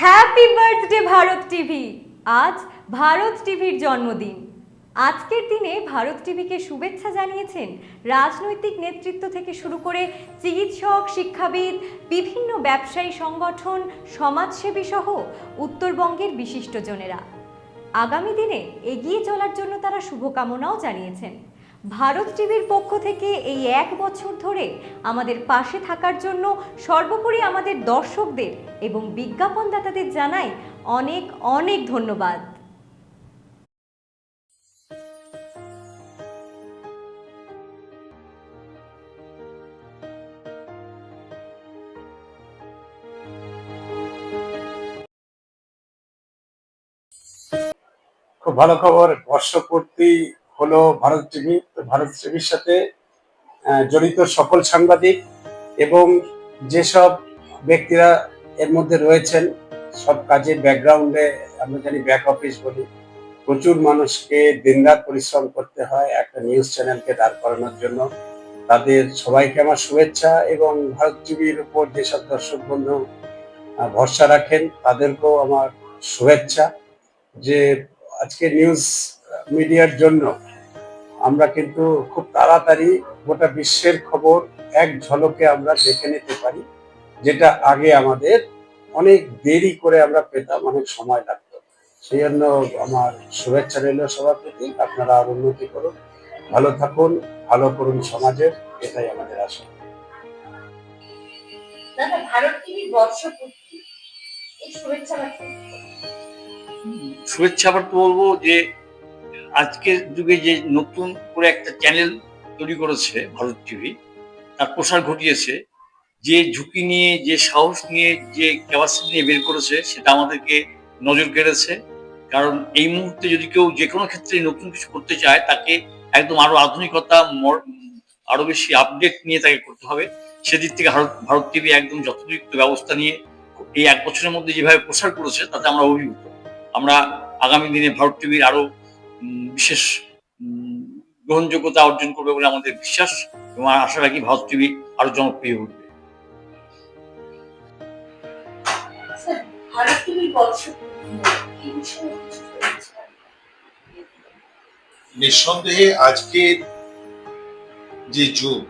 Happy birthday Bharat TV. আজ ভারত টিভির জন্মদিন। আজকের দিনে ভারত টিভিকে শুভেচ্ছা জানিয়েছেন রাজনৈতিক নেতৃত্ব থেকে শুরু করে চিকিৎসক, শিক্ষাবিদ, বিভিন্ন ব্যবসায়ী সংগঠন, সমাজসেবী সহ উত্তরবঙ্গের বিশিষ্টজনেরা। আগামী দিনে এগিয়ে চলার জন্য তারা শুভকামনাও জানিয়েছেন। ভারত টিভির পক্ষ থেকে এই 1 বছর ধরে আমাদের পাশে থাকার জন্য সর্বোপরি আমাদের দর্শকদের এবং বিজ্ঞাপনদাতাদের জানাই অনেক অনেক ধন্যবাদ। খুব ভালো খবর, বর্ষপূর্তি হলো ভারত টিভি। তো ভারত টিভির সাথে জড়িত সকল সাংবাদিক এবং যেসব ব্যক্তিরা এর মধ্যে রয়েছেন, সব কাজের ব্যাকগ্রাউন্ডে আমরা জানি ব্যাক অফিস বলি, প্রচুর মানুষকে দিনরাত পরিশ্রম করতে হয় একটা নিউজ চ্যানেলকে দাঁড় করানোর জন্য। তাদের সবাইকে আমার শুভেচ্ছা এবং ভারত টিভির উপর যেসব দর্শক বন্ধু ভরসা রাখেন তাদেরকেও আমার শুভেচ্ছা যে আজকে নিউজ মিডিয়ার জন্য আমরা কিন্তু খুব তাড়াতাড়ি গোটা বিশ্বের খবর এক ঝলকে আমরা দেখে নিতে পারি, যেটা আগে আমাদের অনেক দেরি করে আমরা পেতাম, অনেক সময় লাগতো। সেই জন্য আমার শুভেচ্ছা রইল সবার প্রতি। আপনারা আর উন্নতি করুন, ভালো থাকুন, ভালো করুন সমাজের, এটাই আমাদের আশা। ভারত টিভি বর্ষপূর্তি, এই শুভেচ্ছা বার্তা বলবো যে আজকের যুগে যে নতুন করে একটা চ্যানেল তৈরি করেছে ভারত টিভি, তার প্রসার ঘটিয়েছে, যে ঝুঁকি নিয়ে, যে সাহস নিয়ে, যে ক্যাপাসিটি নিয়ে বের করেছে, সেটা আমাদেরকে নজর কেড়েছে। কারণ এই মুহূর্তে যদি কেউ যে কোনো ক্ষেত্রে নতুন কিছু করতে চায়, তাকে একদম আরো আধুনিকতা, আরো বেশি আপডেট নিয়ে তাকে করতে হবে। সেদিক থেকে ভারত টিভি একদম যথোপযুক্ত ব্যবস্থা নিয়ে এই 1 বছরের মধ্যে যেভাবে প্রসার করেছে, তাতে আমরা অভিভূত। আমরা আগামী দিনে ভারত টিভির আরো বিশেষ গ্রহণযোগ্যতা অর্জন করবে বলে আমাদের বিশ্বাস, এবং আশা রাখি ভারত টিভি আরো জনপ্রিয় হবে। নিঃসন্দেহে আজকের যে যুগ,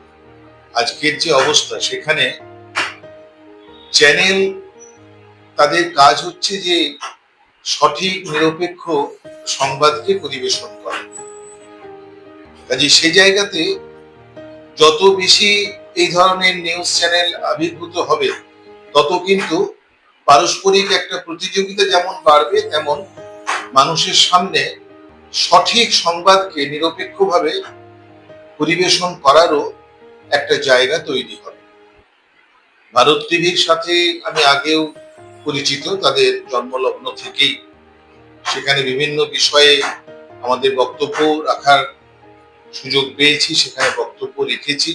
আজকের যে অবস্থা, সেখানে চ্যানেল তাদের কাজ হচ্ছে যে সঠিক নিরপেক্ষ সংবাদকে পরিবেশন করা। কাজে সেই জায়গাতে যত বেশি এই ধরনের নিউজ চ্যানেল আবির্ভূত হবে, তত কিন্তু পারস্পরিক একটা প্রতিযোগিতা যেমন বাড়বে, তেমন মানুষের সামনে সঠিক সংবাদকে নিরপেক্ষভাবে পরিবেশন করারও একটা জায়গা তৈরি হবে। ভারত টিভির সাথে আমি আগেও পরিচিত, তাদের জন্মলগ্ন থেকেই সেখানে বিভিন্ন বিষয়ে আমাদের বক্তব্য রাখার সুযোগ পেয়েছি, সেখানে বক্তব্য রেখেছি।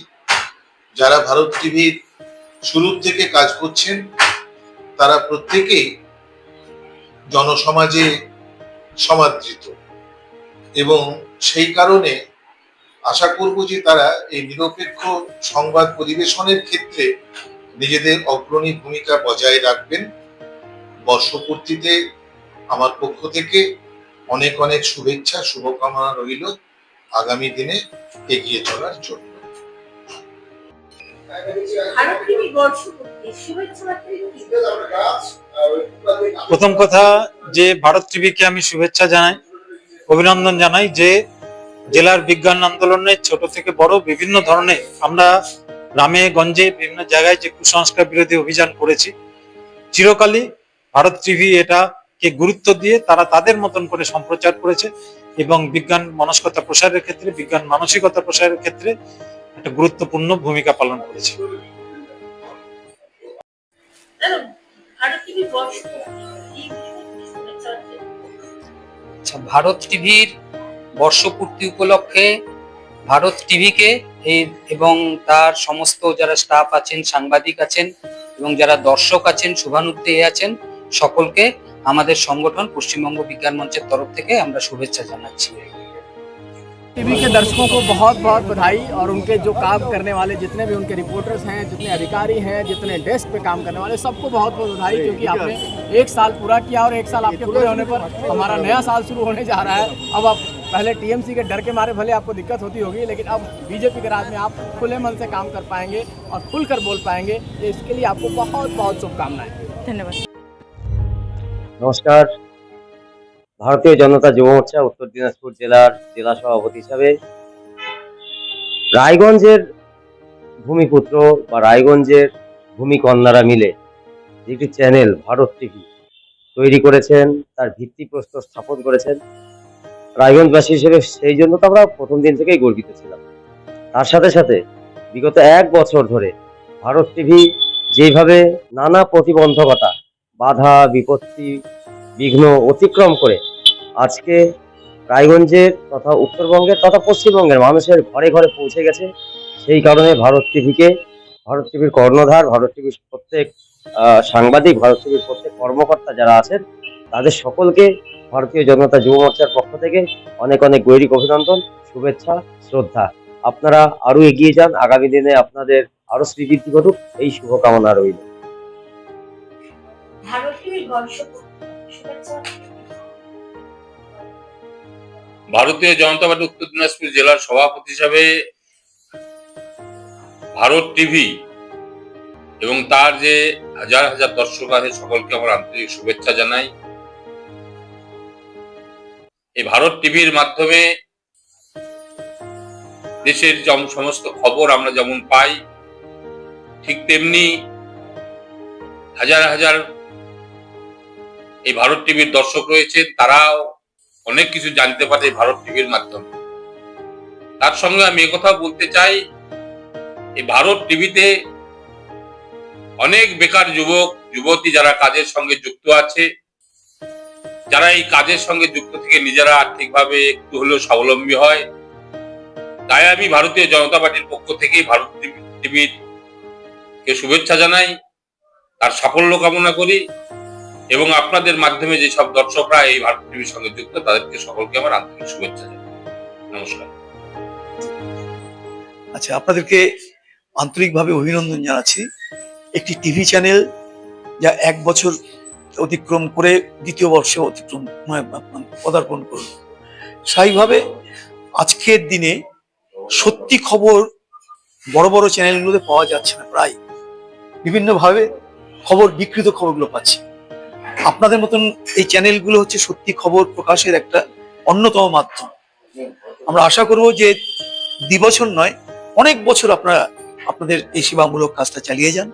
যারা ভারত টিভির শুরু থেকে কাজ করছেন, তারা প্রত্যেকেই জনসমাজে সমাদৃত, এবং সেই কারণে আশা করব যে তারা এই নিরপেক্ষ সংবাদ পরিবেশনের ক্ষেত্রে নিজেদের অগ্রণী ভূমিকা বজায় রাখবেন। বর্ষপূর্তিতে আমার পক্ষ থেকে অনেক অনেক শুভেচ্ছা, শুভকামনা রইল আগামী দিনে এগিয়ে চলার জন্য। প্রথম কথা, যে ভারত টিভিকে আমি শুভেচ্ছা জানাই, অভিনন্দন জানাই যে জেলার বিজ্ঞান আন্দোলনে ছোট থেকে বড় বিভিন্ন ধরনের আমরা গ্রামে গঞ্জে বিভিন্ন জায়গায় যে কুসংস্কার বিরোধী অভিযান করেছি, চিরকালই ভারত টিভি এটাকে গুরুত্ব দিয়ে তারা তাদের মতন করে সম্প্রচার করেছে এবং বিজ্ঞান মনস্কতা প্রসারের ক্ষেত্রে, বিজ্ঞান মানসিকতা প্রসারের ক্ষেত্রে একটা গুরুত্বপূর্ণ ভূমিকা পালন করেছে। ভারত টিভির বর্ষপূর্তি উপলক্ষে ভারত টিভিকে এবং তার সমস্ত যারা স্টাফ আছেন, সাংবাদিক আছেন এবং যারা দর্শক আছেন, শুভানুধ্যায়ী আছেন, সকলকে আমাদের সংগঠন পশ্চিমবঙ্গ বিজ্ঞান মঞ্চের তরফ থেকে আমরা শুভেচ্ছা জানাচ্ছি। टीवी के दर्शकों को बहुत बहुत बधाई और उनके जो काम करने वाले जितने भी उनके रिपोर्टर्स हैं, जितने अधिकारी हैं, जितने डेस्क पे काम करने वाले, सबको बहुत बहुत बधाई, क्योंकि आपने 1 साल पूरा किया और 1 साल आपके पूरे होने पर हमारा नया साल शुरू होने जा रहा है। अब आप पहले टीएमसी के डर के मारे भले आपको दिक्कत होती होगी, लेकिन अब बीजेपी के राज में आप खुले मन से काम कर पाएंगे और खुलकर बोल पाएंगे। तो इसके लिए आपको बहुत बहुत शुभकामनाएं। ধন্যবাদ। নমস্কার। ভারতীয় জনতা যুব মোর্চা উত্তর দিনাজপুর জেলার জেলা সভাপতি হিসাবে রায়গঞ্জের ভূমিপুত্র বা রায়গঞ্জের ভূমিকন্যারা মিলে যে একটি চ্যানেল ভারত টিভি তৈরি করেছেন, তার ভিত্তিপ্রস্তর স্থাপন করেছেন রায়গঞ্জবাসী হিসেবে, সেই জন্য তো আমরা প্রথম দিন থেকেই গর্বিত ছিলাম। তার সাথে সাথে বিগত 1 বছর ধরে ভারত টিভি যেভাবে নানা প্রতিবন্ধকতা, বাধা, বিপত্তি, বিঘ্ন অতিক্রম করে আজকে রায়গঞ্জের তথা উত্তরবঙ্গের তথা পশ্চিমবঙ্গের মানুষের ঘরে ঘরে পৌঁছে গেছে, সেই কারণে ভারত টিভির কর্ণধার, ভারত টিভির প্রত্যেক সাংবাদিক, ভারত টিভির প্রত্যেক কর্মকর্তা যারা আছেন, তাদের সকলকে ভারতীয় জনতা যুব মোর্চার পক্ষ থেকে অনেক অনেক গৈরিক অভিনন্দন, শুভেচ্ছা, শ্রদ্ধা। আপনারা আরো এগিয়ে যান, আগামী দিনে আপনাদের আরো শ্রীবৃদ্ধি ঘটুক, এই শুভকামনা রইল। ভারত টিভির বর্ষপূর্তি শুভেচ্ছা। ভারতীয় জনতা পার্টি উত্তর দিনাজপুর জেলার সভাপতি হিসাবে ভারত টিভি এবং তার যে হাজার হাজার দর্শক আছে সকলকে আমার আন্তরিক শুভেচ্ছা জানাই। এই ভারত টিভির মাধ্যমে দেশের সমস্ত খবর আমরা যেমন পাই, ঠিক তেমনি হাজার হাজার এই ভারত টিভির দর্শক রয়েছেন, তারাও অনেক কিছু জানতে পারে ভারত টিভির মাধ্যমে। তার সঙ্গে আমি একথা বলতে চাই, এই ভারত টিভিতে অনেক বেকার যুবক যুবতী যারা কাজের সঙ্গে যুক্ত আছে, যারা এই কাজের সঙ্গে যুক্ত থেকে নিজেরা আর্থিকভাবে একটু হলেও স্বাবলম্বী হয়। তাই আমি ভারতীয় জনতা পার্টির পক্ষ থেকে ভারত টিভির কে শুভেচ্ছা জানাই, তার সাফল্য কামনা করি এবং আপনাদের মাধ্যমে যেসব দর্শকরা এই ভারত টিভির সঙ্গে যুক্ত তাদেরকে সকলকে আমার আন্তরিক শুভেচ্ছা জানাই। নমস্কার। আচ্ছা, আপনাদেরকে আন্তরিকভাবে অভিনন্দন জানাচ্ছি। একটি টিভি চ্যানেল যা 1 বছর অতিক্রম করে 2য় বর্ষে পদার্পণ করল, স্বাভাবিকভাবে আজকের দিনে সত্যি খবর বড় বড় চ্যানেলগুলোতে পাওয়া যাচ্ছে না, প্রায় বিভিন্নভাবে খবর বিকৃত খবরগুলো পাচ্ছি। আপনাদের মতন এই চ্যানেলগুলো হচ্ছে সত্যি খবর প্রকাশের একটা অন্যতম মাধ্যম। আমরা আশা করব যে 2 বছর নয়, অনেক বছর আপনারা আপনাদের এই সেবামূলক কাজটা চালিয়ে যান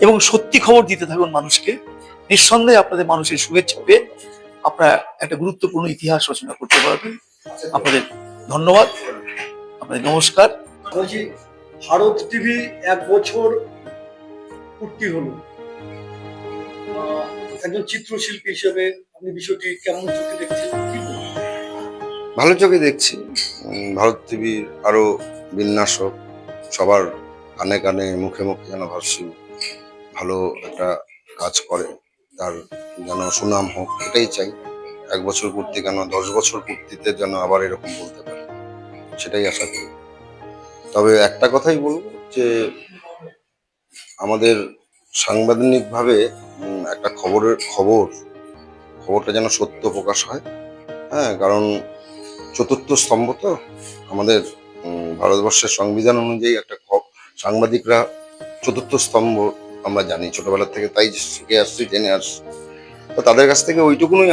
এবং সত্যি খবর দিতে থাকুন মানুষকে। নিঃসন্দেহে আপনাদের মানুষের শুভেচ্ছা পেয়ে আপনারা একটা গুরুত্বপূর্ণ ইতিহাস রচনা করতে পারবেন। আপনাদের ধন্যবাদ, আপনাদের নমস্কার। বলছি, ভারত টিভি 1 বছর পূর্তি হলো, একজন চিত্রশিল্পী হিসেবে আপনি বিষয়টি কেমন চোখে দেখছেন? ভালো চোখে দেখছি। ভারত টিভি আরো বিন্যাসক, সবার কানে কানে মুখে মুখে যেন ভালো একটা কাজ করে, তার যেন সুনাম হোক, এটাই চাই। 1 বছর পূর্তি কেন, 10 বছর পূর্তিতে যেন আবার এরকম বলতে পারে, সেটাই আশা করি। তবে একটা কথাই বলবো যে আমাদের সাংবিধানিকভাবে একটা খবরটা যেন সত্য প্রকাশ হয়। হ্যাঁ, কারণ 4র্থ স্তম্ভ তো আমাদের ভারতবর্ষের সংবিধান অনুযায়ী একটা সাংবাদিকরা 4র্থ স্তম্ভ আমরা জানি ছোটবেলা থেকে, তাই শিখে আসছি, জেনে আসছি। তো তাদের কাছ থেকে ওইটুকুনই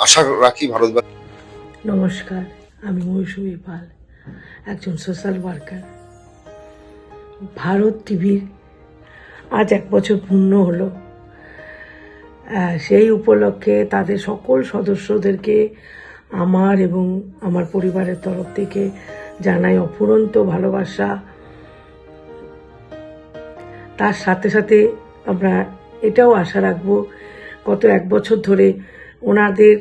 আশা রাখি ভারতবর্ষ। নমস্কার, আমি মৌসুমী পাল, একজন সোশ্যাল ওয়ার্কার। ভারত টিভির আজ 1 বছর পূর্ণ হলো। সেই উপলক্ষে তাদের সকল সদস্যদেরকে আমার এবং আমার পরিবারের তরফ থেকে জানাই অফুরন্ত ভালোবাসা। তার সাথে সাথে আমরা এটাও আশা রাখবো, গত 1 বছর ধরে ওনাদের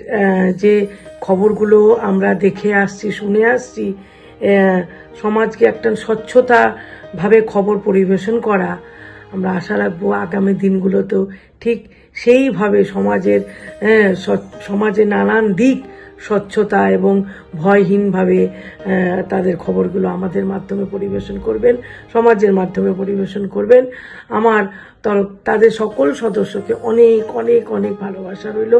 যে খবরগুলো আমরা দেখে আসছি, শুনে আসছি, সমাজকে একটা স্বচ্ছতাভাবে খবর পরিবেশন করা, আমরা আশা রাখবো আগামী দিনগুলোতেও ঠিক সেইভাবে সমাজের নানান দিক স্বচ্ছতা এবং ভয়হীনভাবে তাদের খবরগুলো আমাদের মাধ্যমে পরিবেশন করবেন, সমাজের মাধ্যমে পরিবেশন করবেন। আমার তাদের সকল সদস্যকে অনেক অনেক অনেক ভালোবাসা রইল।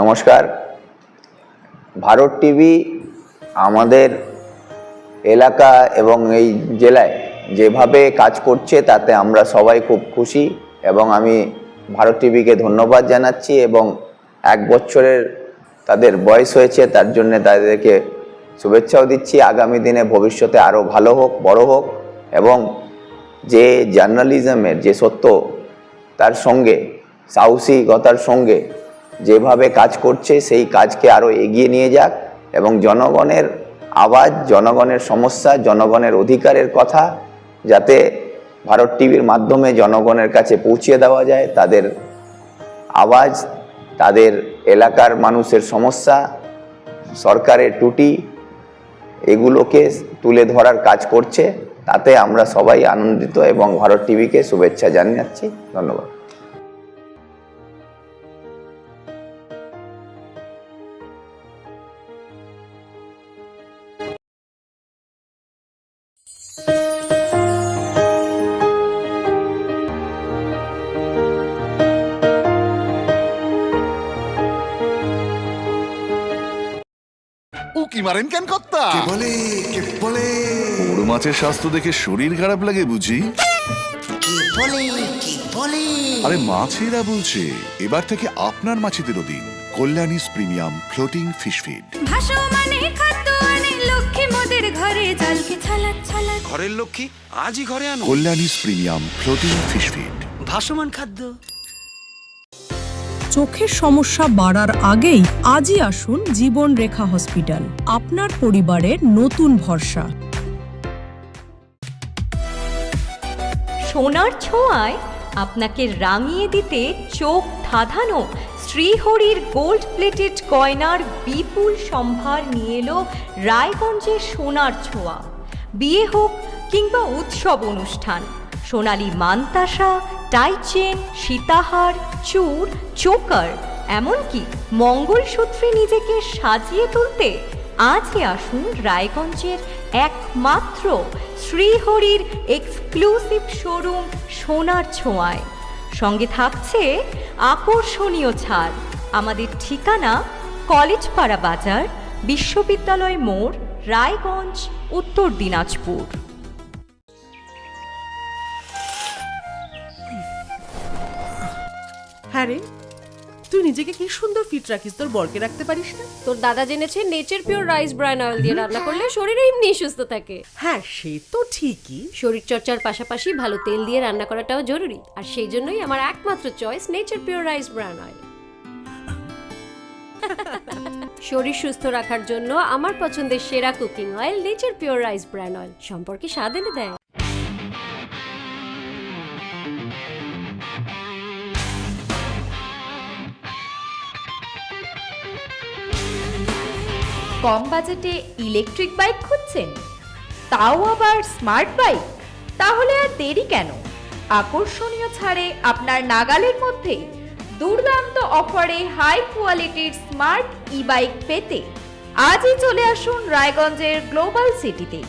নমস্কার। ভারত টিভি আমাদের এলাকা এবং এই জেলায় যেভাবে কাজ করছে তাতে আমরা সবাই খুব খুশি এবং আমি ভারত টিভিকে ধন্যবাদ জানাচ্ছি এবং 1 বছরের তাদের বয়স হয়েছে তার জন্য তাদেরকে শুভেচ্ছাও দিচ্ছি। আগামী দিনে ভবিষ্যতে আরও ভালো হোক, বড় হোক এবং যে জার্নালিজমের যে সত্য তার সঙ্গে সাহসিকতার সঙ্গে যেভাবে কাজ করছে সেই কাজকে আরও এগিয়ে নিয়ে যাক এবং জনগণের আওয়াজ, জনগণের সমস্যা, জনগণের অধিকারের কথা যাতে ভারত টিভির মাধ্যমে জনগণের কাছে পৌঁছে দেওয়া যায়, তাদের আওয়াজ, তাদের এলাকার মানুষের সমস্যা, সরকারের ত্রুটি এগুলোকে তুলে ধরার কাজ করছে। তাতে আমরা সবাই আনন্দিত এবং ভারত টিভিকে শুভেচ্ছা জানাচ্ছি। ধন্যবাদ। উকি মারেন কেন কর্তা? কে বলে বড় মাছের স্বাস্থ্য দেখে শরীর খারাপ লাগে বুঝি? আরে মাছেরা বলছে এবার থেকে আপনার মাছেদেরও দিন কল্যাণীস প্রিমিয়াম ফ্লোটিং ফিশ ফিড। ঘরের লক্ষ্মী আজই ঘরে আনো কল্যাণীস প্রিমিয়াম ফ্লোটিং ফিশ ফিড, ভাসমান খাদ্য। চোখের সমস্যা বাড়ার আগেই আজই আসুন জীবন রেখা হসপিটাল, আপনার পরিবারের নতুন ভরসা। সোনার ছোঁয়ায় আপনাকে রাঙিয়ে দিতে চোখ ধাঁধানো শ্রীহরির গোল্ড প্লেটেড গয়নার বিপুল সম্ভার নিয়ে এলো রায়গঞ্জের সোনার ছোঁয়া। বিয়ে হোক কিংবা উৎসব অনুষ্ঠান, সোনালী মানতাসা, টাইচেন, সীতাহার, চূড়, চোকার, এমনকি মঙ্গলসূত্রে নিজেকে সাজিয়ে তুলতে আজই আসুন রায়গঞ্জের একমাত্র শ্রীহরির এক্সক্লুসিভ শোরুম সোনার ছোঁয়ায়। সঙ্গে থাকছে আকর্ষণীয় ছাড়। আমাদের ঠিকানা কলেজপাড়া বাজার, বিশ্ববিদ্যালয় মোড়, রায়গঞ্জ, উত্তর দিনাজপুর। হ্যাঁ রে, তুই নিজেকে কি সুন্দর ফিট রাখিস, তোর বরকে রাখতে পারিস না? তোর দাদা জেনেছে Nature pure rice bran oil দিয়ে রান্না করলে শরীর এমনি সুস্থ থাকে। হ্যাঁ সে তো ঠিকই, শরীর চর্চার পাশাপাশি ভালো তেল দিয়ে রান্না করাটাও জরুরি, আর সেই জন্যই আমার একমাত্র choice nature pure rice bran oil. শরীর সুস্থ রাখার জন্য আমার পছন্দের সেরা cooking oil nature pure rice bran oil, সম্পর্কে স্বাদ এনে দেয়। কম বাজেটে ইলেকট্রিক বাইক খুঁজছেন, তাও আবার স্মার্ট বাইক? তাহলে আর দেরি কেন? আকর্ষণীয় ছাড়ে আপনার নাগালের মধ্যেই দুর্দান্ত অফারে হাই কোয়ালিটির স্মার্ট ই বাইক পেতে আজই চলে আসুন রায়গঞ্জের গ্লোবাল সিটিতে।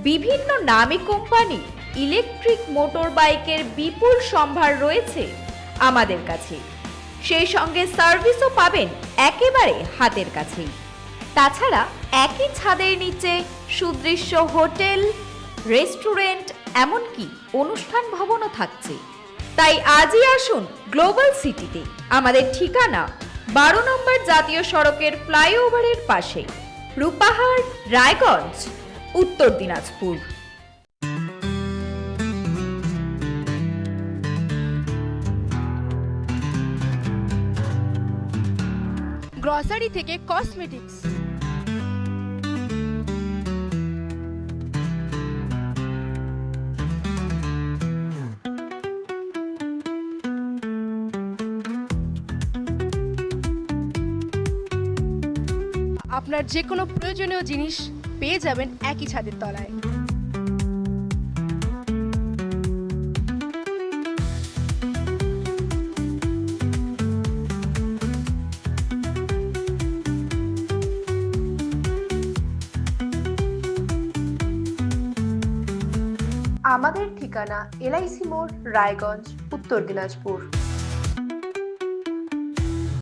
বিভিন্ন নামী কোম্পানি ইলেকট্রিক মোটর বাইকের বিপুল সম্ভার রয়েছে আমাদের কাছে, সেই সঙ্গে সার্ভিসও পাবেন একেবারে হাতের কাছেই। তাছাড়া একই ছাদের নিচে সুদৃশ্য হোটেল, রেস্টুরেন্ট, এমনকি অনুষ্ঠান ভবনও থাকছে। তাই আজই আসুন গ্লোবাল সিটিতে। আমাদের ঠিকানা 12 নম্বর জাতীয় সড়কের ফ্লাইওভারের পাশে, রূপাহার, রায়গঞ্জ, উত্তর দিনাজপুর। গ্রসারি থেকে কসমেটিক্স, আপনার যে কোনো প্রয়োজনীয় জিনিস পেয়ে যাবেন একই ছাদের তলায়। আমাদের ঠিকানা LIC মোড়, রায়গঞ্জ, উত্তর দিনাজপুর।